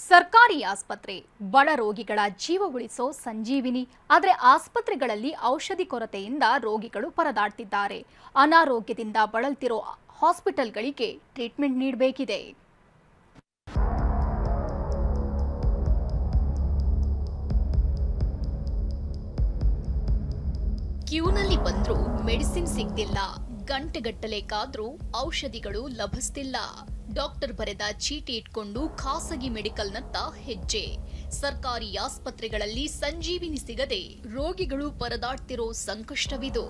ಸರ್ಕಾರಿ ಆಸ್ಪತ್ರೆ ಬಡ ರೋಗಿಗಳ ಜೀವ ಉಳಿಸೋ ಸಂಜೀವಿನಿ. ಆದರೆ ಆಸ್ಪತ್ರೆಗಳಲ್ಲಿ ಔಷಧಿ ಕೊರತೆಯಿಂದ ರೋಗಿಗಳು ಪರದಾಡ್ತಿದ್ದಾರೆ. ಅನಾರೋಗ್ಯದಿಂದ ಬಳಲ್ತಿರೋ ಹಾಸ್ಪಿಟಲ್ಗಳಿಗೆ ಟ್ರೀಟ್ಮೆಂಟ್ ನೀಡಬೇಕಿದೆ. ಕ್ಯೂನಲ್ಲಿ ಬಂದ್ರೂ ಮೆಡಿಸಿನ್ ಸಿಗ್ತಿಲ್ಲ. ಗಂಟೆಗಟ್ಟಲೆ ಕಾದ್ರೂ ಔಷಧಿಗಳು ಲಭಿಸ್ತಿಲ್ಲ. ಡಾಕ್ಟರ್ ಬರೆದ ಚೀಟಿ ಇಟ್ಕೊಂಡು ಖಾಸಗಿ ಮೆಡಿಕಲ್ನತ್ತ ಹೆಜ್ಜೆ. ಸರ್ಕಾರಿ ಆಸ್ಪತ್ರೆಗಳಲ್ಲಿ ಸಂಜೀವಿನಿ ಸಿಗದೆ ರೋಗಿಗಳು ಪರದಾಡ್ತಿರೋ ಸಂಕಷ್ಟವಿದು.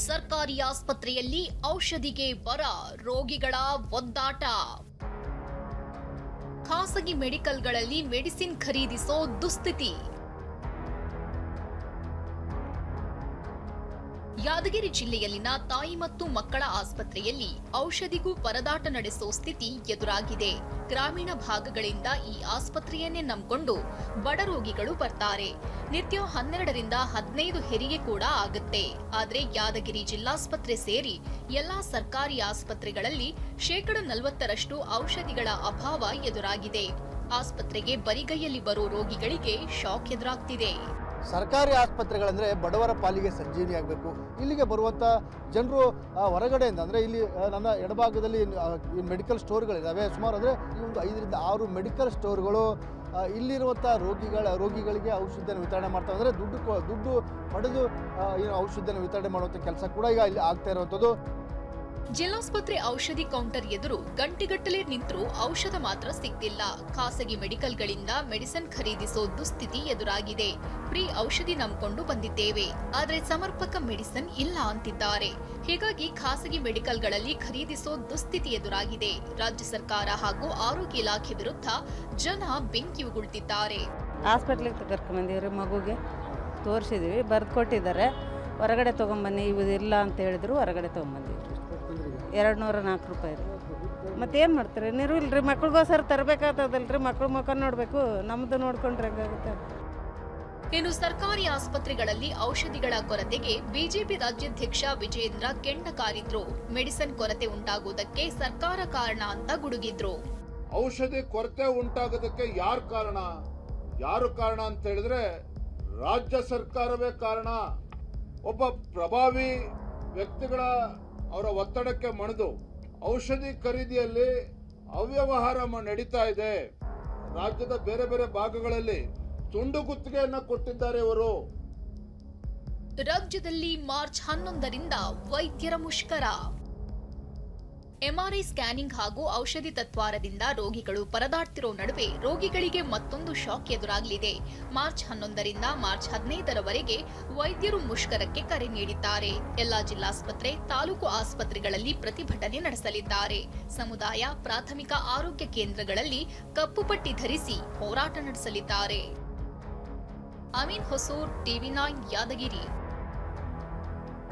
ಸರ್ಕಾರಿ ಆಸ್ಪತ್ರೆಯಲ್ಲಿ ಔಷಧಿಗೆ ಬರ, ರೋಗಿಗಳ ಒದ್ದಾಟ. ಖಾಸಗಿ ಮೆಡಿಕಲ್ಗಳಲ್ಲಿ ಮೆಡಿಸಿನ್ ಖರೀದಿಸೋ ದುಸ್ಥಿತಿ. ಯಾದಗಿರಿ ಜಿಲ್ಲೆಯಲ್ಲಿನ ತಾಯಿ ಮತ್ತು ಮಕ್ಕಳ ಆಸ್ಪತ್ರೆಯಲ್ಲಿ ಔಷಧಿಗೂ ಪರದಾಟ ನಡೆಸೋ ಸ್ಥಿತಿ ಎದುರಾಗಿದೆ. ಗ್ರಾಮೀಣ ಭಾಗಗಳಿಂದ ಈ ಆಸ್ಪತ್ರೆಯನ್ನೇ ನಂಬಿಕೊಂಡು ಬಡ ರೋಗಿಗಳು ಬರ್ತಾರೆ. ನಿತ್ಯ 12 ರಿಂದ 15 ಹೆರಿಗೆ ಕೂಡ ಆಗುತ್ತೆ. ಆದ್ರೆ ಯಾದಗಿರಿ ಜಿಲ್ಲಾಸ್ಪತ್ರೆ ಸೇರಿ ಎಲ್ಲಾ ಸರ್ಕಾರಿ ಆಸ್ಪತ್ರೆಗಳಲ್ಲಿ 40% ಔಷಧಿಗಳ ಅಭಾವ ಎದುರಾಗಿದೆ. ಆಸ್ಪತ್ರೆಗೆ ಬರಿಗೈಯಲ್ಲಿ ಬರೋ ರೋಗಿಗಳಿಗೆ ಶಾಕ್ ಎದುರಾಗ್ತಿದೆ. ಸರ್ಕಾರಿ ಆಸ್ಪತ್ರೆಗಳಂದರೆ ಬಡವರ ಪಾಲಿಗೆ ಸಂಜೀವಿನಿ ಆಗಬೇಕು. ಇಲ್ಲಿಗೆ ಬರುವಂಥ ಜನರು ಹೊರಗಡೆಯಿಂದ ಅಂದರೆ ಇಲ್ಲಿ ನನ್ನ ಎಡಭಾಗದಲ್ಲಿ ಮೆಡಿಕಲ್ ಸ್ಟೋರ್ಗಳಿದ್ದಾವೆ. ಸುಮಾರು ಅಂದರೆ ಈ ಒಂದು 5 ರಿಂದ 6 ಮೆಡಿಕಲ್ ಸ್ಟೋರ್ಗಳು ಇಲ್ಲಿರುವಂಥ ರೋಗಿಗಳಿಗೆ ಔಷಧಿಯನ್ನು ವಿತರಣೆ ಮಾಡ್ತಾರೆ. ಅಂದರೆ ದುಡ್ಡು ಪಡೆದು ಔಷಧಿಯನ್ನು ವಿತರಣೆ ಮಾಡುವಂಥ ಕೆಲಸ ಕೂಡ ಈಗ ಇಲ್ಲಿ ಆಗ್ತಾ ಇರುವಂಥದ್ದು. ಜಿಲ್ಲಾಸ್ಪತ್ರೆ ಔಷಧಿ ಕೌಂಟರ್ ಎದುರು ಗಂಟೆಗಟ್ಟಲೆ ನಿಂತರೂ ಔಷಧ ಮಾತ್ರ ಸಿಗ್ತಿಲ್ಲ. ಖಾಸಗಿ ಮೆಡಿಕಲ್ಗಳಿಂದ ಮೆಡಿಸಿನ್ ಖರೀದಿಸೋ ದುಸ್ಥಿತಿ ಎದುರಾಗಿದೆ. ಫ್ರೀ ಔಷಧಿ ನಂಬಿಕೊಂಡು ಬಂದಿದ್ದೇವೆ, ಆದರೆ ಸಮರ್ಪಕ ಮೆಡಿಸಿನ್ ಇಲ್ಲ ಅಂತಿದ್ದಾರೆ. ಹೀಗಾಗಿ ಖಾಸಗಿ ಮೆಡಿಕಲ್ಗಳಲ್ಲಿ ಖರೀದಿಸೋ ದುಸ್ಥಿತಿ ಎದುರಾಗಿದೆ. ರಾಜ್ಯ ಸರ್ಕಾರ ಹಾಗೂ ಆರೋಗ್ಯ ಇಲಾಖೆ ವಿರುದ್ಧ ಜನ ಬೆಂಕಿಯುಗುಳ್ತಿದ್ದಾರೆ. ಹಾಸ್ಪಿಟ್ಲಿಗೆ ಕರ್ಕೊಂಡ್ಬಂದಿವ್ರಿ, ಮಗುಗೆ ತೋರಿಸಿದ್ವಿ, ಬರ್ದು ಕೊಟ್ಟಿದ್ದಾರೆ. ಹೊರಗಡೆ ತೊಗೊಂಬನ್ನಿ, ಇಲ್ಲ ಅಂತ ಹೇಳಿದ್ರು. ಹೊರಗಡೆ ತೊಗೊಂಬಂದಿವ್ರಿ. 204 ರೂಪಾಯಿ. ಮತ್ತೇನು ಮಾಡ್ತಾರೆ? ನೀರು ಇಲ್ರಿ, ಮಕ್ಳಿಗೋಸ್ಕರ ತರಬೇಕಾಗ್ತದಲ್ರಿ. ಮಕ್ಳು ಮುಖ ನೋಡಬೇಕು, ನಮ್ಮದು ನೋಡ್ಕೊಂಡ್ರೆ ಹೆಂಗಾಗುತ್ತೆ? ಇನ್ನು ಸರ್ಕಾರಿ ಆಸ್ಪತ್ರೆಗಳಲ್ಲಿ ಔಷಧಿಗಳ ಕೊರತೆಗೆ ಬಿಜೆಪಿ ರಾಜ್ಯಾಧ್ಯಕ್ಷ ವಿಜಯೇಂದ್ರ ಕೆಂಡ ಕಾರಿದ್ರು. ಮೆಡಿಸಿನ್ ಕೊರತೆ ಉಂಟಾಗುವುದಕ್ಕೆ ಸರ್ಕಾರ ಕಾರಣ ಅಂತ ಗುಡುಗಿದ್ರು. ಔಷಧಿ ಕೊರತೆ ಉಂಟಾಗೋದಕ್ಕೆ ಯಾರು ಕಾರಣ ಅಂತ ಹೇಳಿದ್ರೆ ರಾಜ್ಯ ಸರ್ಕಾರವೇ ಕಾರಣ. ಒಬ್ಬ ಪ್ರಭಾವಿ ವ್ಯಕ್ತಿಗಳ ಅವರ ಒತ್ತಡಕ್ಕೆ ಮಣಿದು ಔಷಧಿ ಖರೀದಿಯಲ್ಲಿ ಅವ್ಯವಹಾರ ನಡೀತಾ ಇದೆ. ರಾಜ್ಯದ ಬೇರೆ ಬೇರೆ ಭಾಗಗಳಲ್ಲಿ ತುಂಡು ಗುತ್ತಿಗೆಯನ್ನ ಕೊಟ್ಟಿದ್ದಾರೆ ಇವರು. ರಾಜ್ಯದಲ್ಲಿ ಮಾರ್ಚ್ 11ರಿಂದ ವೈದ್ಯರ ಮುಷ್ಕರ. ಎಂಆರ್ಐ ಸ್ಕ್ಯಾನಿಂಗ್ ಹಾಗೂ ಔಷಧಿ ತತ್ವಾರದಿಂದ ರೋಗಿಗಳು ಪರದಾಡ್ತಿರೋ ನಡುವೆ ರೋಗಿಗಳಿಗೆ ಮತ್ತೊಂದು ಶಾಕ್ ಎದುರಾಗಲಿದೆ. ಮಾರ್ಚ್ 11ರಿಂದ ಮಾರ್ಚ್ 15ರವರೆಗೆ ವೈದ್ಯರು ಮುಷ್ಕರಕ್ಕೆ ಕರೆ ನೀಡಿದ್ದಾರೆ. ಎಲ್ಲಾ ಜಿಲ್ಲಾಸ್ಪತ್ರೆ, ತಾಲೂಕು ಆಸ್ಪತ್ರೆಗಳಲ್ಲಿ ಪ್ರತಿಭಟನೆ ನಡೆಸಲಿದ್ದಾರೆ. ಸಮುದಾಯ ಪ್ರಾಥಮಿಕ ಆರೋಗ್ಯ ಕೇಂದ್ರಗಳಲ್ಲಿ ಕಪ್ಪು ಪಟ್ಟಿ ಧರಿಸಿ ಹೋರಾಟ ನಡೆಸಲಿದ್ದಾರೆ. ಅಮೀನ್ ಹೊಸೂರ್, ಟಿವಿ9 ಯಾದಗಿರಿ.